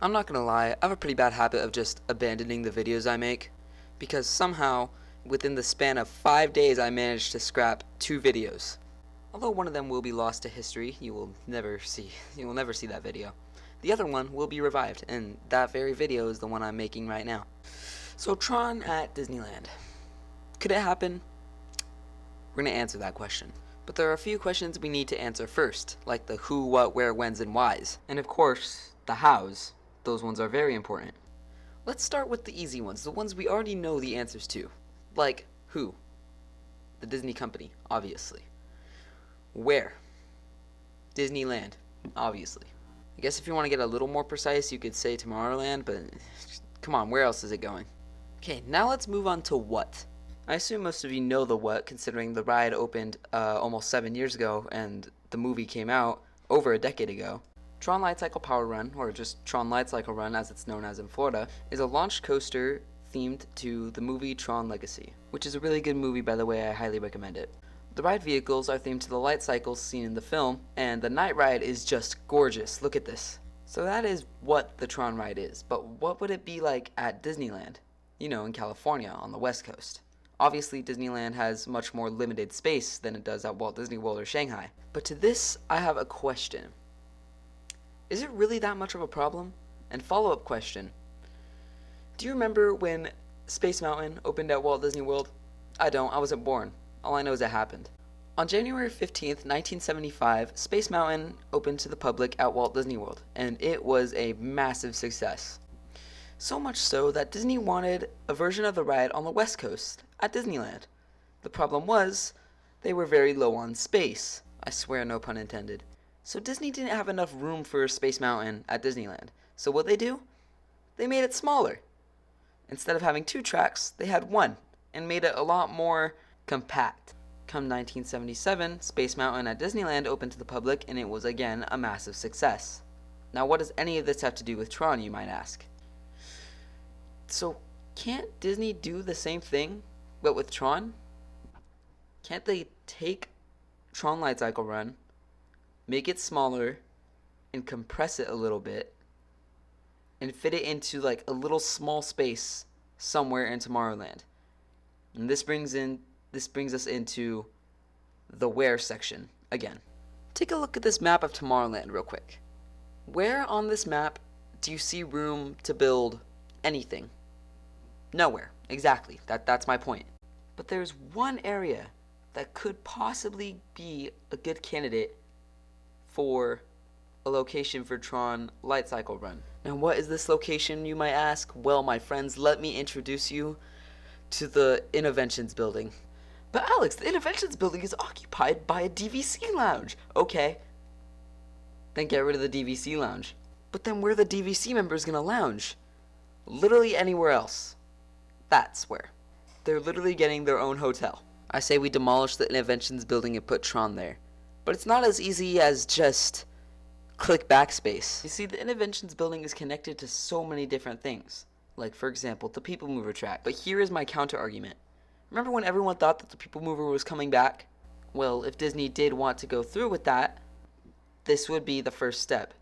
I'm not gonna lie, I have a pretty bad habit of just abandoning the videos I make, because somehow, within the span of 5 days, I managed to scrap 2 videos. Although one of them will be lost to history, you will never see that video. The other one will be revived, and that very video is the one I'm making right now. So Tron at Disneyland. Could it happen? We're gonna answer that question. But there are a few questions we need to answer first, like the who, what, where, whens, and whys. And of course, the hows. Those ones are very important. Let's start with the easy ones, the ones we already know the answers to. Like, who? The Disney company, obviously. Where? Disneyland, obviously. I guess if you want to get a little more precise, you could say Tomorrowland, but come on, where else is it going? Okay, now let's move on to what. I assume most of you know the what, considering the ride opened almost 7 years ago and the movie came out over a decade ago. Tron Lighcycle Power Run, or just Tron Lighcycle Run as it's known as in Florida, is a launch coaster themed to the movie Tron Legacy, which is a really good movie, by the way. I highly recommend it. The ride vehicles are themed to the light cycles seen in the film, and the night ride is just gorgeous. Look at this. So that is what the Tron ride is, but what would it be like at Disneyland? You know, in California, on the West Coast. Obviously, Disneyland has much more limited space than it does at Walt Disney World or Shanghai. But to this, I have a question. Is it really that much of a problem? And follow-up question. Do you remember when Space Mountain opened at Walt Disney World? I don't. I wasn't born. All I know is it happened. On January 15th, 1975, Space Mountain opened to the public at Walt Disney World, and it was a massive success. So much so that Disney wanted a version of the ride on the West Coast, at Disneyland. The problem was, they were very low on space. I swear, no pun intended. So Disney didn't have enough room for Space Mountain at Disneyland. So what they do? They made it smaller. Instead of having 2 tracks, they had 1, and made it a lot more compact. Come 1977, Space Mountain at Disneyland opened to the public, and it was again a massive success. Now what does any of this have to do with Tron, you might ask? So can't Disney do the same thing, but with Tron? Can't they take Tron Lighcycle Run, make it smaller, and compress it a little bit, and fit it into like a little small space somewhere in Tomorrowland? And this brings us into the where section again. Take a look at this map of Tomorrowland real quick. Where on this map do you see room to build anything? Nowhere. Exactly. That's my point. But there's one area that could possibly be a good candidate for a location for Tron Lighcycle Run. Now what is this location, you might ask? Well, my friends, let me introduce you to the Innoventions building. But Alex, the Innoventions building is occupied by a DVC lounge. Okay. Then get rid of the DVC lounge. But then where are the DVC members gonna lounge? Literally anywhere else. That's where. They're literally getting their own hotel. I say we demolish the Innoventions building and put Tron there. But it's not as easy as just click backspace. You see, the Innoventions building is connected to so many different things. Like, for example, the People Mover track. But here is my counter argument. Remember when everyone thought that the People Mover was coming back? Well, if Disney did want to go through with that, this would be the first step.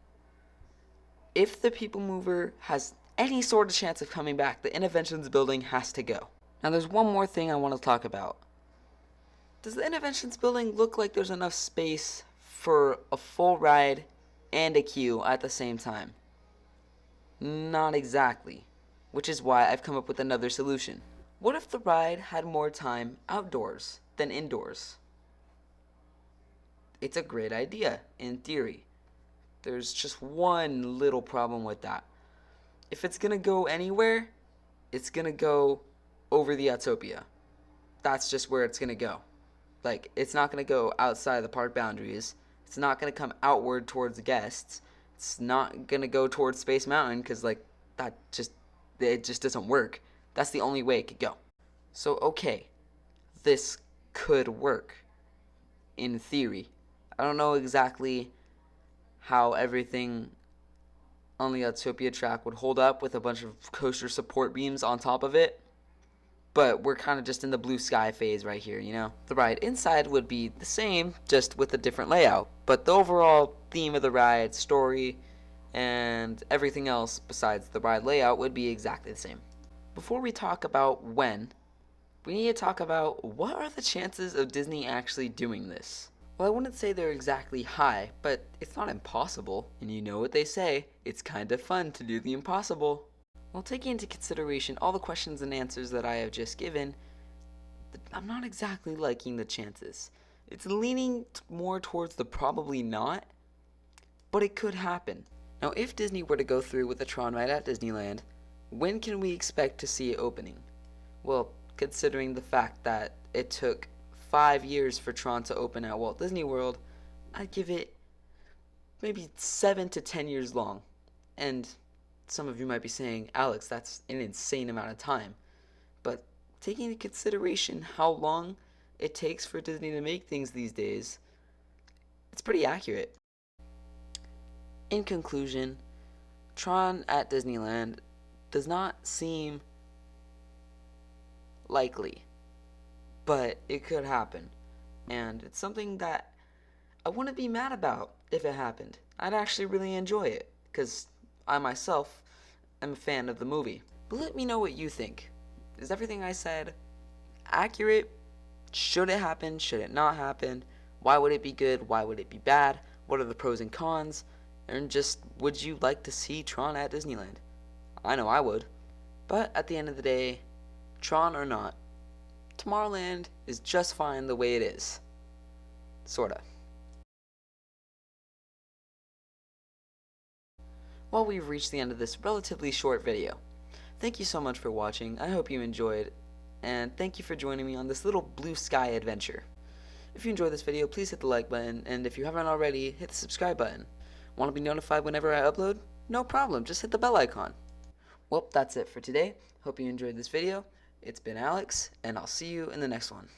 If the People Mover has any sort of chance of coming back, the Innoventions building has to go. Now there's one more thing I want to talk about. Does the Innoventions building look like there's enough space for a full ride and a queue at the same time? Not exactly. Which is why I've come up with another solution. What if the ride had more time outdoors than indoors? It's a great idea, in theory. There's just one little problem with that. If it's gonna go anywhere, it's gonna go over the Autopia. That's just where it's gonna go. Like, it's not gonna go outside the park boundaries. It's not gonna come outward towards guests. It's not gonna go towards Space Mountain, because, like, it just doesn't work. That's the only way it could go. So, okay, this could work, in theory. I don't know exactly how everything on the Autopia track would hold up with a bunch of coaster support beams on top of it, but we're kind of just in the blue sky phase right here, you know? The ride inside would be the same, just with a different layout, but the overall theme of the ride, story, and everything else besides the ride layout would be exactly the same. Before we talk about when, we need to talk about what are the chances of Disney actually doing this. Well, I wouldn't say they're exactly high, but it's not impossible, and you know what they say, it's kind of fun to do the impossible. While taking into consideration all the questions and answers that I have just given, I'm not exactly liking the chances. It's leaning more towards the probably not, but it could happen. Now, if Disney were to go through with the Tron ride at Disneyland, when can we expect to see it opening? Well, considering the fact that it took 5 years for Tron to open at Walt Disney World, I'd give it maybe 7 to 10 years long. And some of you might be saying, Alex, that's an insane amount of time. But taking into consideration how long it takes for Disney to make things these days, it's pretty accurate. In conclusion, Tron at Disneyland does not seem likely, but it could happen. And it's something that I wouldn't be mad about if it happened. I'd actually really enjoy it, because I myself am a fan of the movie. But let me know what you think. Is everything I said accurate? Should it happen? Should it not happen? Why would it be good? Why would it be bad? What are the pros and cons? And just, would you like to see Tron at Disneyland? I know I would. But at the end of the day, Tron or not, Tomorrowland is just fine the way it is. Sorta. Well, we've reached the end of this relatively short video. Thank you so much for watching. I hope you enjoyed, and thank you for joining me on this little blue sky adventure. If you enjoyed this video, please hit the like button, and if you haven't already, hit the subscribe button. Want to be notified whenever I upload? No problem, just hit the bell icon. Well, that's it for today. Hope you enjoyed this video. It's been Alex, and I'll see you in the next one.